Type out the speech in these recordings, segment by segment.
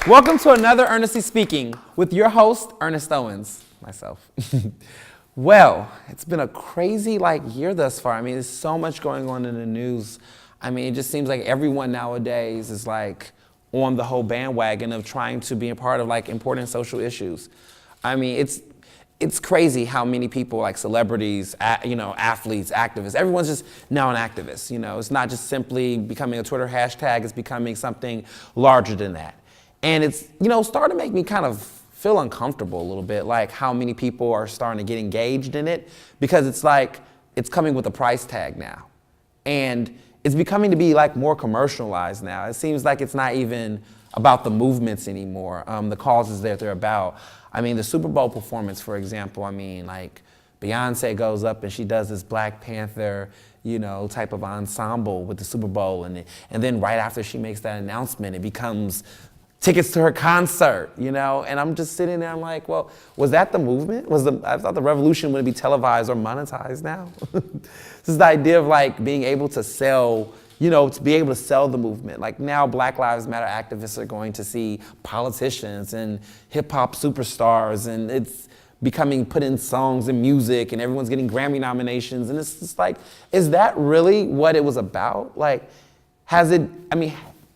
Welcome to another Ernestly Speaking with your host, Ernest Owens, myself. Well, it's been a crazy year thus far. I mean, there's so much going on in the news. I mean, it just seems like everyone nowadays is on the whole bandwagon of trying to be a part of important social issues. I mean, it's crazy how many people celebrities, athletes, activists, everyone's just now an activist. It's not just simply becoming a Twitter hashtag, it's becoming something larger than that. And it's, starting to make me kind of feel uncomfortable a little bit, how many people are starting to get engaged in it, because it's coming with a price tag now. And it's becoming to be more commercialized now. It seems like it's not even about the movements anymore, the causes that they're about. I mean, the Super Bowl performance, for example, Beyonce goes up and she does this Black Panther, type of ensemble with the Super Bowl. And then right after she makes that announcement, it becomes tickets to her concert, and I'm just sitting there, I'm like, well, was that the movement? I thought the revolution would be televised or monetized now. This is the idea of being able to sell, to be able to sell the movement. Now Black Lives Matter activists are going to see politicians and hip hop superstars, and it's becoming put in songs and music, and everyone's getting Grammy nominations. And it's just is that really what it was about? Has it,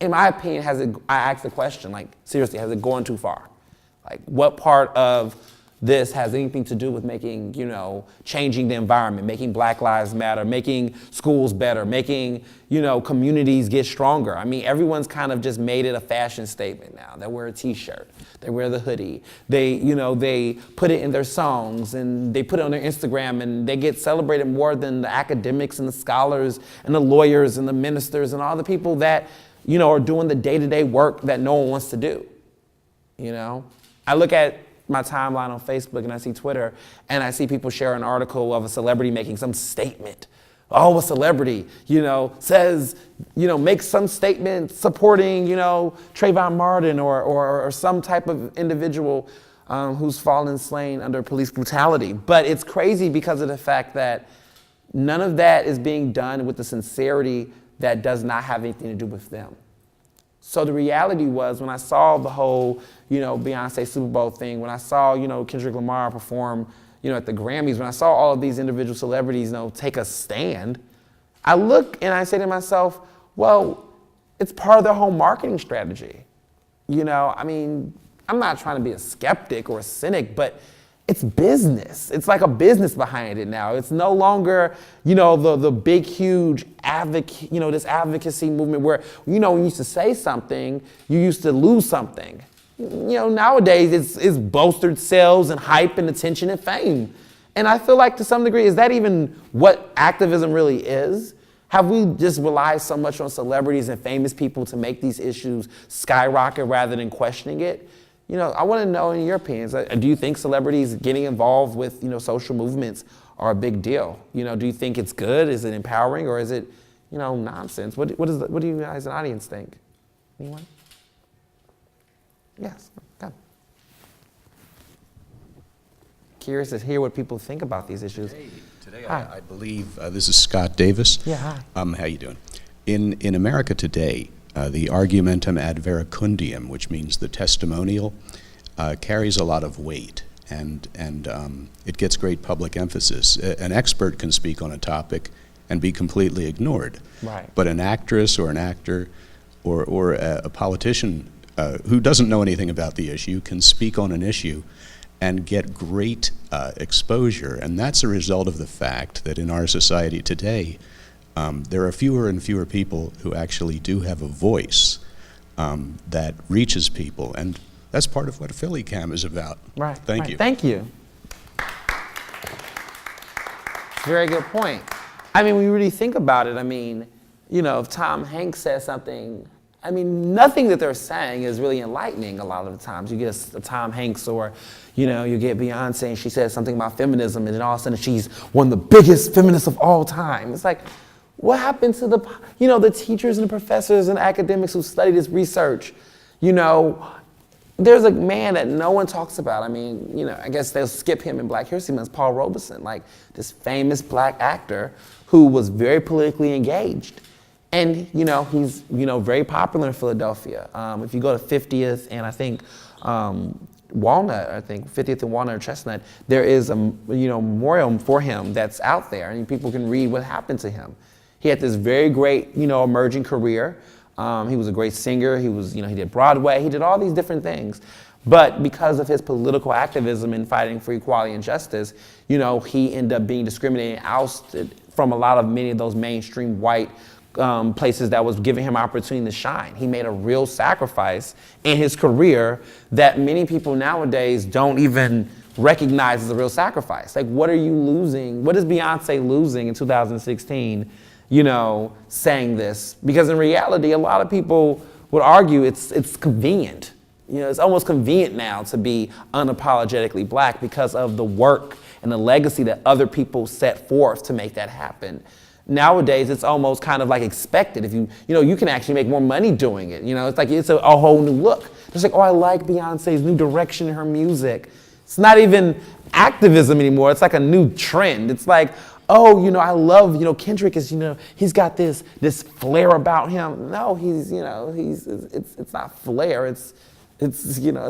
in my opinion, I asked the question, seriously, has it gone too far? What part of this has anything to do with making, changing the environment, making Black Lives Matter, making schools better, making, communities get stronger? Everyone's kind of just made it a fashion statement now. They wear a t-shirt, they wear the hoodie, they put it in their songs, and they put it on their Instagram, and they get celebrated more than the academics and the scholars and the lawyers and the ministers and all the people that are doing the day-to-day work that no one wants to do. I look at my timeline on Facebook and I see Twitter, and I see people share an article of a celebrity making some statement. Oh, a celebrity, says, makes some statement supporting, Trayvon Martin or some type of individual who's fallen slain under police brutality. But it's crazy because of the fact that none of that is being done with the sincerity that does not have anything to do with them. So the reality was, when I saw the whole, Beyonce Super Bowl thing, when I saw, Kendrick Lamar perform, at the Grammys, when I saw all of these individual celebrities, take a stand, I look and I say to myself, well, it's part of their whole marketing strategy. I'm not trying to be a skeptic or a cynic, but it's business. It's a business behind it now. It's no longer, the big, huge this advocacy movement where, when you used to say something, you used to lose something. Nowadays it's bolstered sales and hype and attention and fame. And I feel to some degree, is that even what activism really is? Have we just relied so much on celebrities and famous people to make these issues skyrocket rather than questioning it? I want to know, in your opinions, do you think celebrities getting involved with, social movements are a big deal? Do you think it's good? Is it empowering, or is it, nonsense? What do you guys, an audience, think? Anyone? Yes. Come. Curious to hear what people think about these issues. Today I believe this is Scott Davis. Yeah. Hi. How you doing? In America today, the argumentum ad verecundium, which means the testimonial, carries a lot of weight, and it gets great public emphasis. An expert can speak on a topic and be completely ignored. Right. But an actress or an actor or a politician who doesn't know anything about the issue can speak on an issue and get great exposure. And that's a result of the fact that in our society today, there are fewer and fewer people who actually do have a voice that reaches people, and that's part of what Philly Cam is about. Right. Thank you. Thank you. Very good point. When you really think about it, if Tom Hanks says something, nothing that they're saying is really enlightening a lot of the times. You get a Tom Hanks, or, you get Beyonce and she says something about feminism, and then all of a sudden she's one of the biggest feminists of all time. It's what happened to the teachers and the professors and academics who study this research? There's a man that no one talks about. I guess they'll skip him in Black History Month, Paul Robeson, this famous Black actor who was very politically engaged. And, he's, very popular in Philadelphia. If you go to 50th and I think Walnut, 50th and Walnut or Chestnut, there is a, memorial for him that's out there, and people can read what happened to him. He had this very great, emerging career. He was a great singer. He was, he did Broadway. He did all these different things. But because of his political activism and fighting for equality and justice, he ended up being discriminated and ousted from many of those mainstream white places that was giving him opportunity to shine. He made a real sacrifice in his career that many people nowadays don't even recognize as a real sacrifice. Like, what are you losing? What is Beyonce losing in 2016, saying this? Because in reality, a lot of people would argue it's convenient. It's almost convenient now to be unapologetically black because of the work and the legacy that other people set forth to make that happen. Nowadays, it's almost kind of like expected. If you can actually make more money doing it. It's like it's a whole new look. It's like, oh, I like Beyonce's new direction in her music. It's not even activism anymore. It's like a new trend. It's like, oh, I love, Kendrick is, he's got this flair about him. No, it's not flair. It's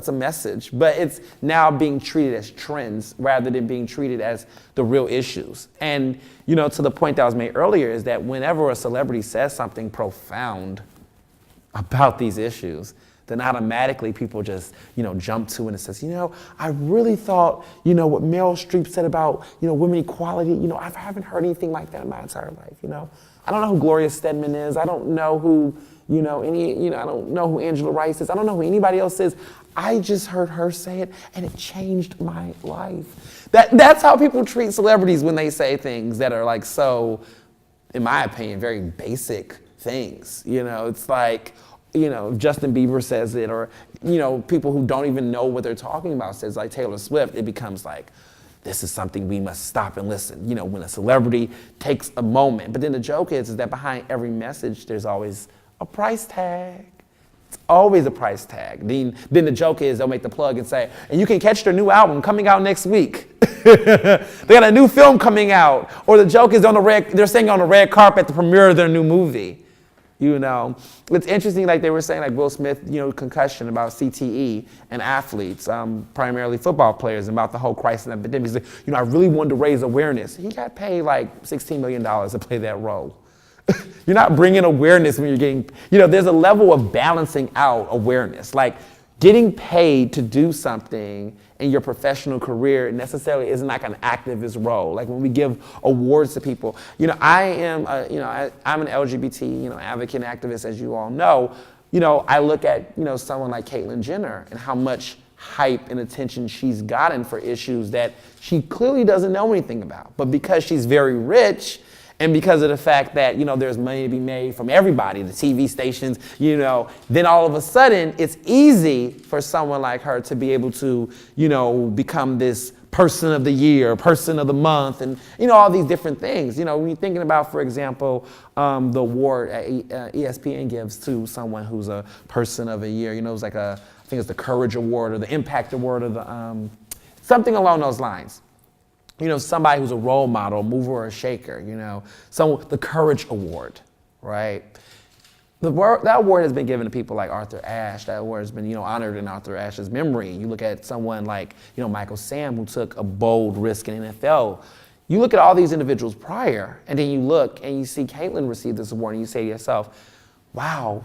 a message, but it's now being treated as trends rather than being treated as the real issues. And, to the point that was made earlier is that whenever a celebrity says something profound about these issues, then automatically people just, jump to it and says, I really thought, what Meryl Streep said about, women equality, I haven't heard anything like that in my entire life, I don't know who Gloria Steinem is. I don't know who, I don't know who Angela Rice is. I don't know who anybody else is. I just heard her say it, and it changed my life. That's how people treat celebrities when they say things that are like so, in my opinion, very basic things. It's like, if Justin Bieber says it, or, people who don't even know what they're talking about says, like Taylor Swift, it becomes like, this is something we must stop and listen. When a celebrity takes a moment. But then the joke is that behind every message, there's always a price tag. It's always a price tag. Then the joke is they'll make the plug and say, and you can catch their new album coming out next week. They got a new film coming out. Or the joke is they're saying on the red carpet at the premiere of their new movie. It's interesting, like they were saying, like Will Smith, concussion about CTE and athletes, primarily football players, about the whole crisis and epidemic. He's like, I really wanted to raise awareness. He got paid like $16 million to play that role. You're not bringing awareness when you're getting, there's a level of balancing out awareness. Like getting paid to do something in your professional career necessarily isn't like an activist role. Like when we give awards to people, I'm an LGBT, advocate and activist, as you all know. I look at, someone like Caitlyn Jenner and how much hype and attention she's gotten for issues that she clearly doesn't know anything about. But because she's very rich, and because of the fact that, there's money to be made from everybody, the TV stations, then all of a sudden it's easy for someone like her to be able to, become this person of the year, person of the month, and, all these different things. When you're thinking about, for example, the award ESPN gives to someone who's a person of a year, it's like I think it's the Courage Award or the Impact Award or the, something along those lines. Somebody who's a role model, mover or a shaker, the Courage Award, right? That award has been given to people like Arthur Ashe. That award has been, honored in Arthur Ashe's memory. You look at someone like, Michael Sam, who took a bold risk in NFL. You look at all these individuals prior, and then you look and you see Caitlyn receive this award, and you say to yourself, wow,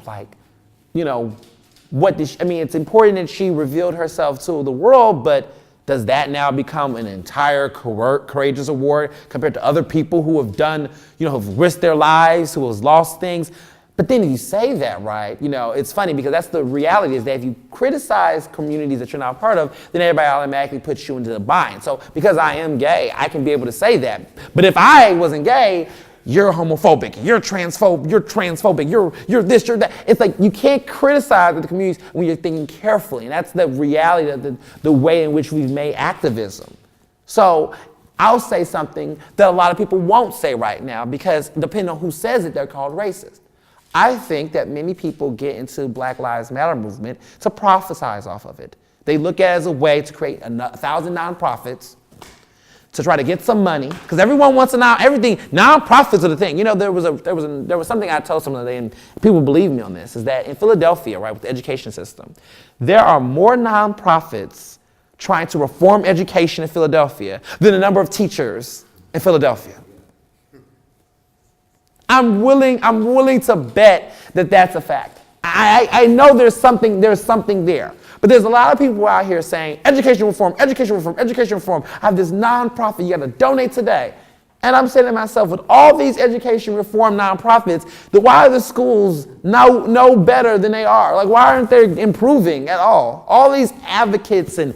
what did she, it's important that she revealed herself to the world, but does that now become an entire courageous award compared to other people who have done, have risked their lives, who have lost things? But then you say that, right? It's funny because that's the reality is that if you criticize communities that you're not part of, then everybody automatically puts you into the bind. So because I am gay, I can be able to say that. But if I wasn't gay, you're homophobic, you're transphobic, you're this, you're that. It's like you can't criticize the communities when you're thinking carefully. And that's the reality of the way in which we've made activism. So I'll say something that a lot of people won't say right now because depending on who says it, they're called racist. I think that many people get into Black Lives Matter movement to prophesize off of it. They look at it as a way to create 1,000 nonprofits to try to get some money, because everyone wants to nonprofits are the thing. You know, there was something I told someone today, and people believe me on this, is that in Philadelphia, right, with the education system, there are more nonprofits trying to reform education in Philadelphia than the number of teachers in Philadelphia. I'm willing to bet that that's a fact. I know there's something there. But there's a lot of people out here saying, education reform, education reform, education reform. I have this nonprofit, you gotta donate today. And I'm saying to myself, with all these education reform nonprofits, why are the schools no better than they are? Like, why aren't they improving at all? All these advocates and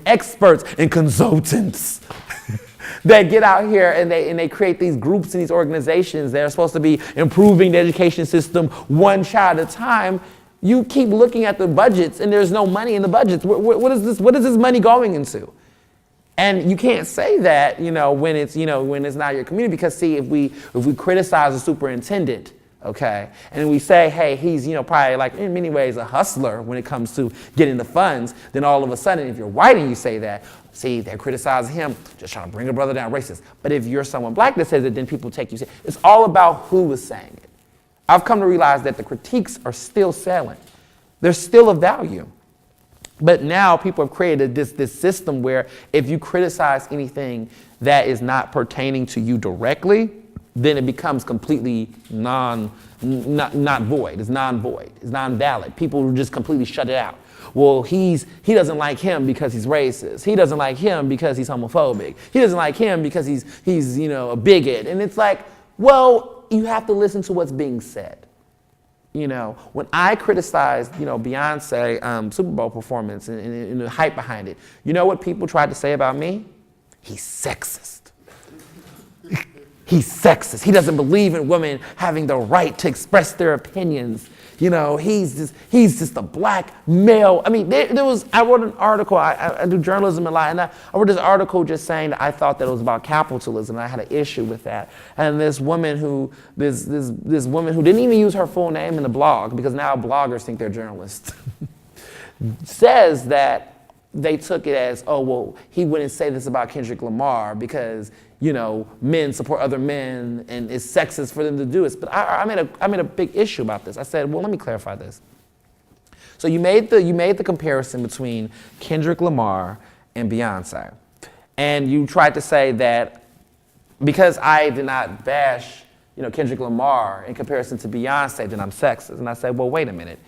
experts and consultants that get out here and they create these groups and these organizations that are supposed to be improving the education system one child at a time. You keep looking at the budgets and there's no money in the budgets. What is this money going into? And you can't say that, when it's not your community, because see, if we criticize the superintendent, okay, and we say, hey, he's, probably like in many ways a hustler when it comes to getting the funds, then all of a sudden, if you're white and you say that, see, they're criticizing him, just trying to bring a brother down, racist. But if you're someone black that says it, then people take you seriously. It's all about who is saying it. I've come to realize that the critiques are still selling. They're still of value. But now people have created this system where if you criticize anything that is not pertaining to you directly, then it becomes completely not void. It's non-void. It's non-valid. People just completely shut it out. Well, he doesn't like him because he's racist. He doesn't like him because he's homophobic. He doesn't like him because he's a bigot. And it's like, well, you have to listen to what's being said. When I criticized, Beyonce Super Bowl performance and the hype behind it, you know what people tried to say about me? He's sexist. He's sexist. He doesn't believe in women having the right to express their opinions. He's just a black male. I mean, I wrote an article, I do journalism a lot, and I wrote this article just saying that I thought that it was about capitalism, and I had an issue with that. And this woman who didn't even use her full name in the blog, because now bloggers think they're journalists, says that they took it as, oh, well, he wouldn't say this about Kendrick Lamar because, men support other men and it's sexist for them to do this. But I made a big issue about this. I said, well, let me clarify this. So you made the comparison between Kendrick Lamar and Beyonce. And you tried to say that because I did not bash, Kendrick Lamar in comparison to Beyonce, then I'm sexist. And I said, well, wait a minute.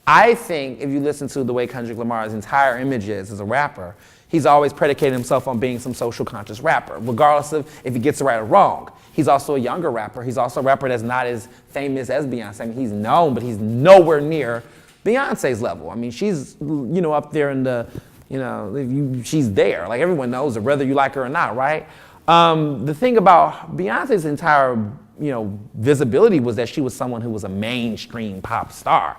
I think if you listen to the way Kendrick Lamar's entire image is as a rapper, he's always predicated himself on being some social conscious rapper, regardless of if he gets it right or wrong. He's also a younger rapper. He's also a rapper that's not as famous as Beyonce. I mean, he's known, but he's nowhere near Beyonce's level. I mean, she's, up there in the, she's there. Like, everyone knows her, whether you like her or not, right? The thing about Beyonce's entire, visibility was that she was someone who was a mainstream pop star.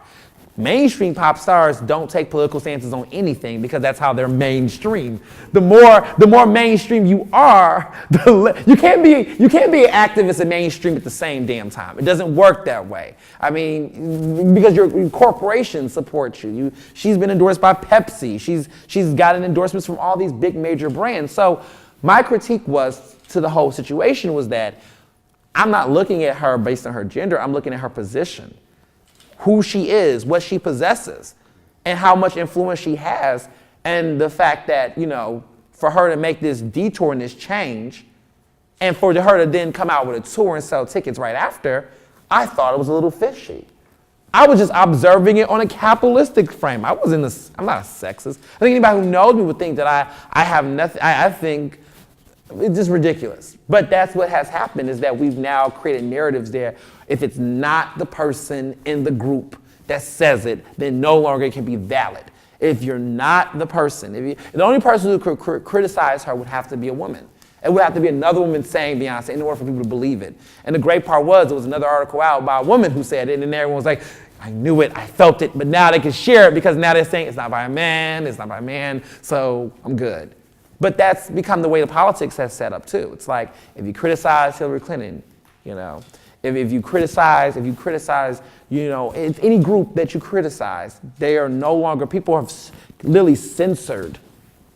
Mainstream pop stars don't take political stances on anything because that's how they're mainstream. The more mainstream you are, you can't be an activist and mainstream at the same damn time. It doesn't work that way. I mean, because your corporation supports you. She's been endorsed by Pepsi. She's gotten endorsements from all these big major brands. So my critique to the whole situation was that I'm not looking at her based on her gender. I'm looking at her position. Who she is, what she possesses, and how much influence she has, and the fact that, for her to make this detour and this change, and for her to then come out with a tour and sell tickets right after, I thought it was a little fishy. I was just observing it on a capitalistic frame. I'm not a sexist. I think anybody who knows me would think that I have nothing. I think it's just ridiculous. But that's what has happened, is that we've now created narratives there. If it's not the person in the group that says it, then no longer it can be valid. If you're not the person, the only person who could criticize her would have to be a woman. It would have to be another woman saying Beyonce in order for people to believe it. And the great part was, there was another article out by a woman who said it, and then everyone was like, I knew it, I felt it, but now they can share it because now they're saying it's not by a man, so I'm good. But that's become the way the politics has set up too. It's like, if you criticize Hillary Clinton, if you criticize, it's any group that you criticize, they are no longer, people have literally censored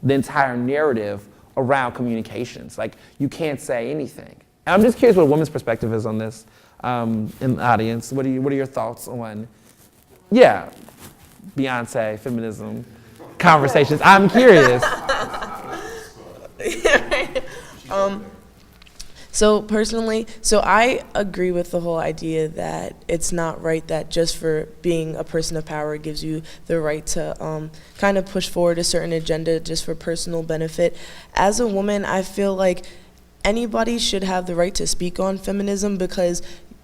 the entire narrative around communications. Like, you can't say anything. And I'm just curious what a woman's perspective is on this in the audience. What are your thoughts on, Beyonce, feminism, conversations? I'm curious. So personally, I agree with the whole idea that it's not right that just for being a person of power, it gives you the right to kind of push forward a certain agenda just for personal benefit. As a woman, I feel like anybody should have the right to speak on feminism because,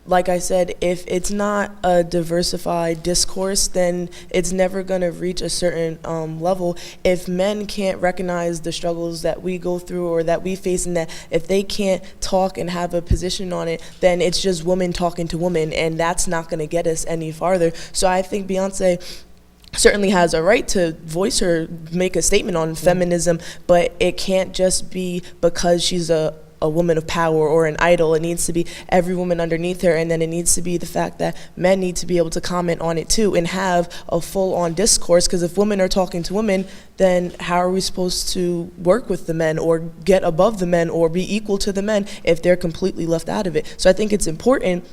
like I said, if it's not a diversified discourse, then it's never going to reach a certain level. If men can't recognize the struggles that we go through or that we face, and that if they can't talk and have a position on it, then it's just women talking to women, and that's not going to get us any farther. So I think Beyonce certainly has a right to make a statement on feminism, but it can't just be because she's a woman of power or an idol. It needs to be every woman underneath her, and then it needs to be the fact that men need to be able to comment on it too and have a full-on discourse, because if women are talking to women, then how are we supposed to work with the men or get above the men or be equal to the men if they're completely left out of it? So I think it's important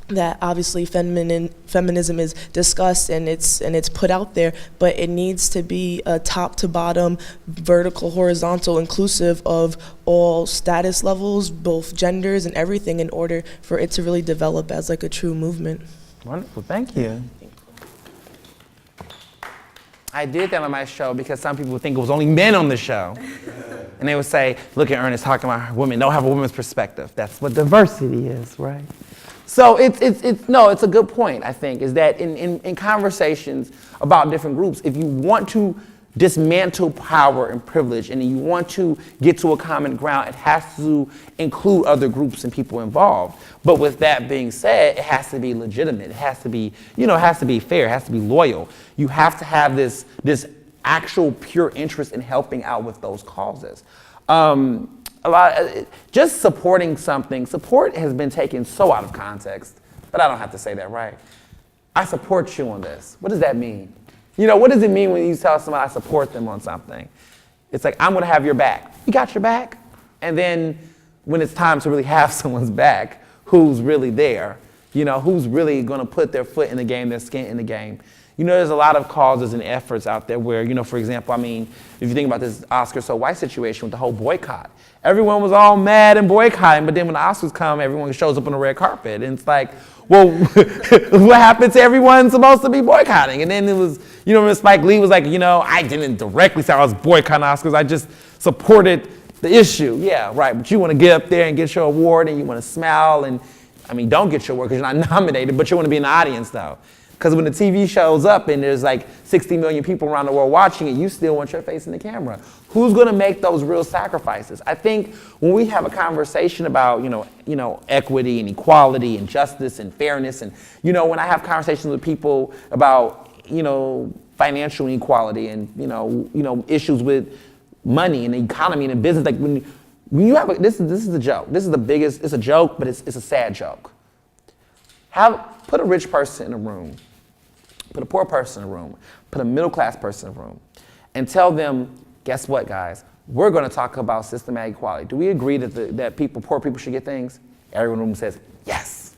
that obviously feminism is discussed and it's put out there, but it needs to be a top to bottom, vertical, horizontal, inclusive of all status levels, both genders and everything, in order for it to really develop as like a true movement. Wonderful, thank you. I did that on my show because some people would think it was only men on the show. And they would say, look at Ernest talking about women, don't have a woman's perspective. That's what diversity is, right? So it's a good point, I think, is that in conversations about different groups, if you want to dismantle power and privilege and you want to get to a common ground, it has to include other groups and people involved. But with that being said, it has to be legitimate. It has to be, it has to be fair. It has to be loyal. You have to have this actual pure interest in helping out with those causes. Just supporting something, support has been taken so out of context, but I don't have to say that, right? I support you on this. What does that mean? What does it mean when you tell somebody I support them on something? It's like, I'm gonna have your back. You got your back? And then when it's time to really have someone's back, who's really there? Who's really gonna put their foot in the game, their skin in the game? There's a lot of causes and efforts out there where, for example, if you think about this Oscar So White situation with the whole boycott, everyone was all mad and boycotting, but then when the Oscars come, everyone shows up on the red carpet. And it's like, well, what happened to everyone supposed to be boycotting? And then it was, when Spike Lee was like, I didn't directly say I was boycotting Oscars, I just supported the issue. Yeah, right, but you want to get up there and get your award and you want to smile and, don't get your award because you're not nominated, but you want to be in the audience though. Because when the TV shows up and there's like 60 million people around the world watching it, you still want your face in the camera. Who's going to make those real sacrifices? I think when we have a conversation about, equity and equality and justice and fairness, and, when I have conversations with people about, financial inequality and, issues with money and the economy and business, like when you have, this is a joke. This is the biggest, it's a joke, but it's a sad joke. Put a rich person in a room, put a poor person in a room, put a middle-class person in a room, and tell them, guess what, guys? We're going to talk about systematic equality. Do we agree that poor people should get things? Everyone in the room says, yes.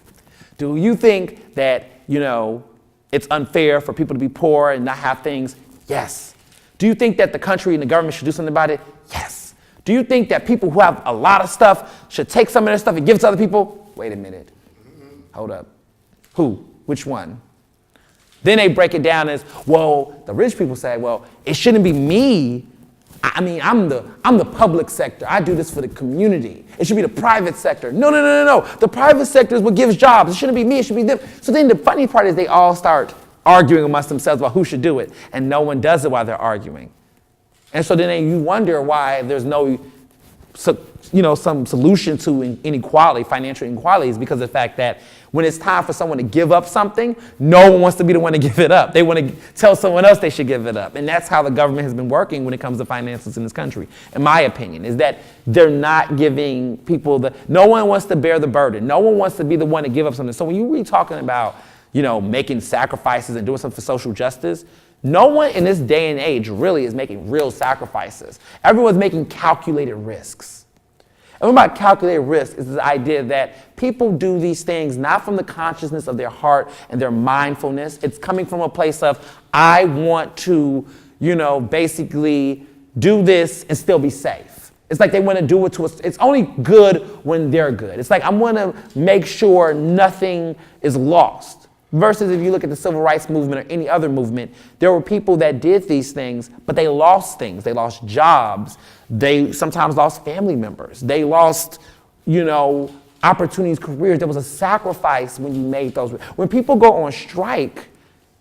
Do you think that, it's unfair for people to be poor and not have things? Yes. Do you think that the country and the government should do something about it? Yes. Do you think that people who have a lot of stuff should take some of their stuff and give it to other people? Wait a minute. Hold up. Who? Which one? Then they break it down as, well, the rich people say, well, it shouldn't be me. I'm the public sector. I do this for the community. It should be the private sector. No. The private sector is what gives jobs. It shouldn't be me, it should be them. So then the funny part is they all start arguing amongst themselves about who should do it, and no one does it while they're arguing. And so then you wonder why there's no some solution to inequality, financial inequality, is because of the fact that when it's time for someone to give up something, no one wants to be the one to give it up. They want to tell someone else they should give it up. And that's how the government has been working when it comes to finances in this country, in my opinion, is that they're not giving people no one wants to bear the burden. No one wants to be the one to give up something. So when you talking about, making sacrifices and doing something for social justice, No one in this day and age really is making real sacrifices. Everyone's making calculated risks. And what about calculated risk is the idea that people do these things not from the consciousness of their heart and their mindfulness. It's coming from a place of, I want to, basically do this and still be safe. It's like they want to do it to us. It's only good when they're good. It's like, I'm going to make sure nothing is lost. Versus if you look at the civil rights movement or any other movement, there were people that did these things, but they lost things. They lost jobs. They sometimes lost family members. They lost, opportunities, careers. There was a sacrifice when you made those. When people go on strike,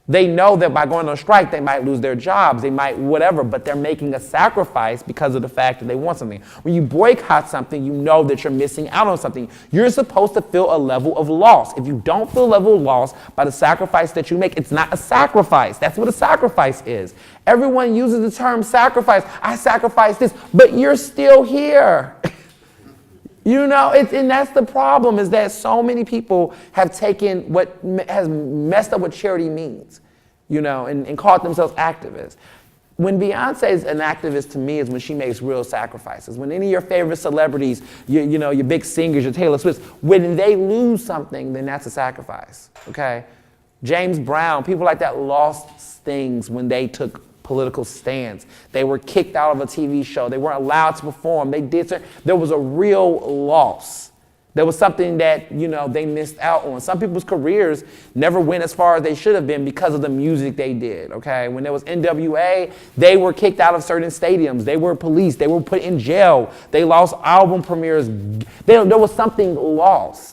they know that by going on strike, they might lose their jobs, they might whatever, but they're making a sacrifice because of the fact that they want something. When you boycott something, you know that you're missing out on something. You're supposed to feel a level of loss. If you don't feel a level of loss by the sacrifice that you make, it's not a sacrifice. That's what a sacrifice is. Everyone uses the term sacrifice. I sacrificed this, but you're still here. And that's the problem, is that so many people have taken what has messed up what charity means, and called themselves activists. When Beyonce is an activist to me is when she makes real sacrifices. When any of your favorite celebrities, your big singers, your Taylor Swifts, when they lose something, then that's a sacrifice, okay? James Brown, people like that lost things when they took political stance. They were kicked out of a TV show. They weren't allowed to perform. There was a real loss. There was something that, they missed out on. Some people's careers never went as far as they should have been because of the music they did, okay? When there was NWA, they were kicked out of certain stadiums. They were policed. They were put in jail. They lost album premieres. There was something lost.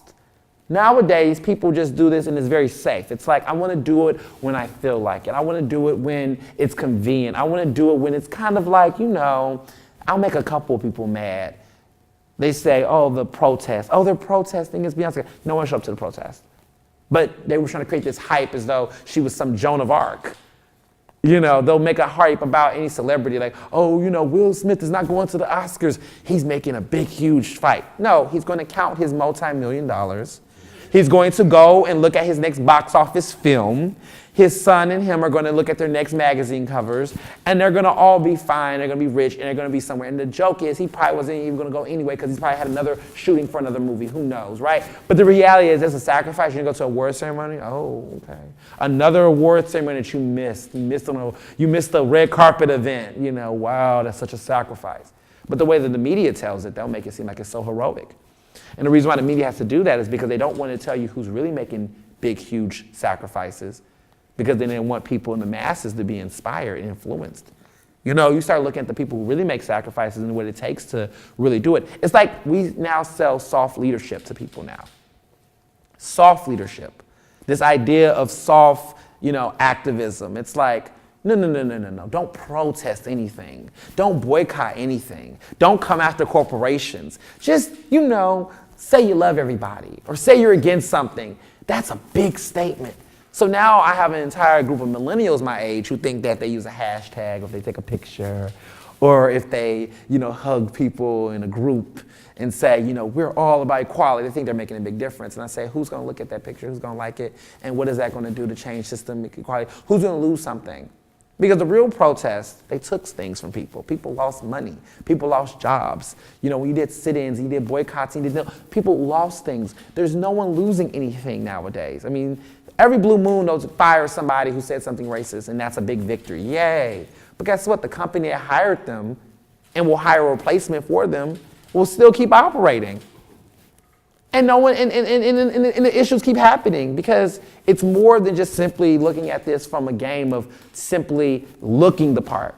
Nowadays, people just do this and it's very safe. It's like, I want to do it when I feel like it. I want to do it when it's convenient. I want to do it when it's kind of like, I'll make a couple of people mad. They say, the protest. They're protesting against Beyonce. No one showed up to the protest. But they were trying to create this hype as though she was some Joan of Arc. They'll make a hype about any celebrity like, Will Smith is not going to the Oscars. He's making a big, huge fight. No, he's going to count his multi-million-dollar. He's going to go and look at his next box office film. His son and him are going to look at their next magazine covers, and they're going to all be fine. They're going to be rich, and they're going to be somewhere. And the joke is he probably wasn't even going to go anyway because he's probably had another shooting for another movie. Who knows, right? But the reality is there's a sacrifice. You're going to go to an award ceremony? Oh, okay. Another award ceremony that you missed. You missed the red carpet event. Wow, that's such a sacrifice. But the way that the media tells it, they'll make it seem like it's so heroic. And the reason why the media has to do that is because they don't want to tell you who's really making big, huge sacrifices, because then they want people in the masses to be inspired and influenced. You start looking at the people who really make sacrifices and what it takes to really do it. It's like we now sell soft leadership to people now. Soft leadership. This idea of soft, activism. It's like, no. Don't protest anything. Don't boycott anything. Don't come after corporations. Just, say you love everybody or say you're against something. That's a big statement. So now I have an entire group of millennials my age who think that they use a hashtag if they take a picture or if they, hug people in a group and say, we're all about equality. They think they're making a big difference. And I say, who's going to look at that picture? Who's going to like it? And what is that going to do to change systemic equality? Who's going to lose something? Because the real protests, they took things from people. People lost money. People lost jobs. When you did sit-ins, you did boycotts, people lost things. There's no one losing anything nowadays. I mean, every blue moon they'll fire somebody who said something racist, and that's a big victory. Yay. But guess what? The company that hired them and will hire a replacement for them will still keep operating. And no one, and the issues keep happening because it's more than just simply looking at this from a game of simply looking the part.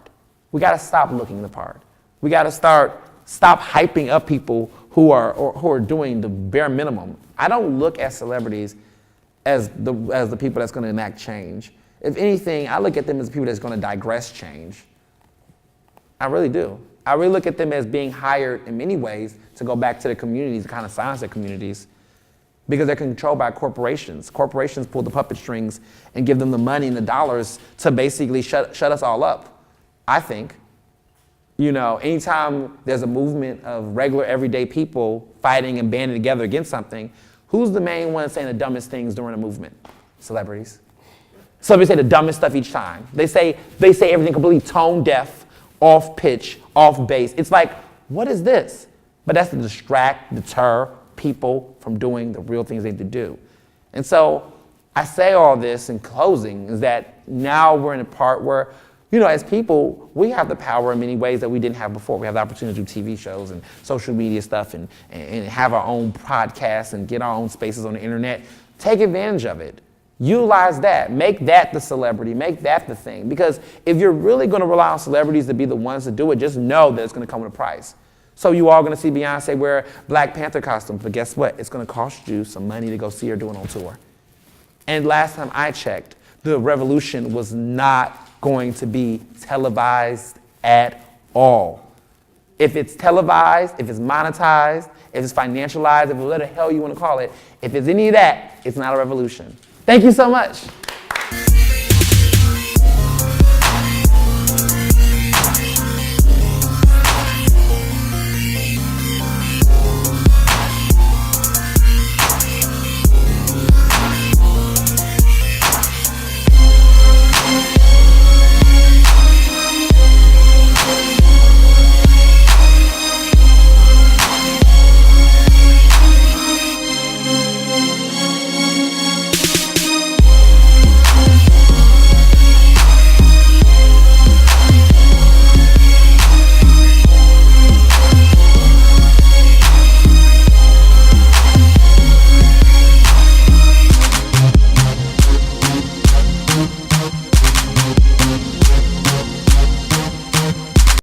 We got to stop looking the part. We got to stop hyping up people who are doing the bare minimum. I don't look at celebrities as the people that's going to enact change. If anything, I look at them as people that's going to digress change. I really do. I really look at them as being hired in many ways to go back to the communities, to kind of silence their communities, because they're controlled by corporations. Corporations pull the puppet strings and give them the money and the dollars to basically shut us all up, I think. Anytime there's a movement of regular, everyday people fighting and banding together against something, who's the main one saying the dumbest things during a movement? Celebrities. Some people say the dumbest stuff each time. They say everything completely tone deaf, off pitch, off base. It's like, what is this? But that's to distract, deter people from doing the real things they need to do. And so I say all this in closing is that now we're in a part where, you know, as people, we have the power in many ways that we didn't have before. We have the opportunity to do TV shows and social media stuff and have our own podcasts and get our own spaces on the internet. Take advantage of it. Utilize that. Make that the celebrity. Make that the thing. Because if you're really going to rely on celebrities to be the ones to do it, just know that it's going to come with a price. So you are going to see Beyonce wear Black Panther costume, but guess what? It's going to cost you some money to go see her doing on tour. And last time I checked, the revolution was not going to be televised at all. If it's televised, if it's monetized, if it's financialized, if it's whatever the hell you want to call it, if it's any of that, it's not a revolution. Thank you so much.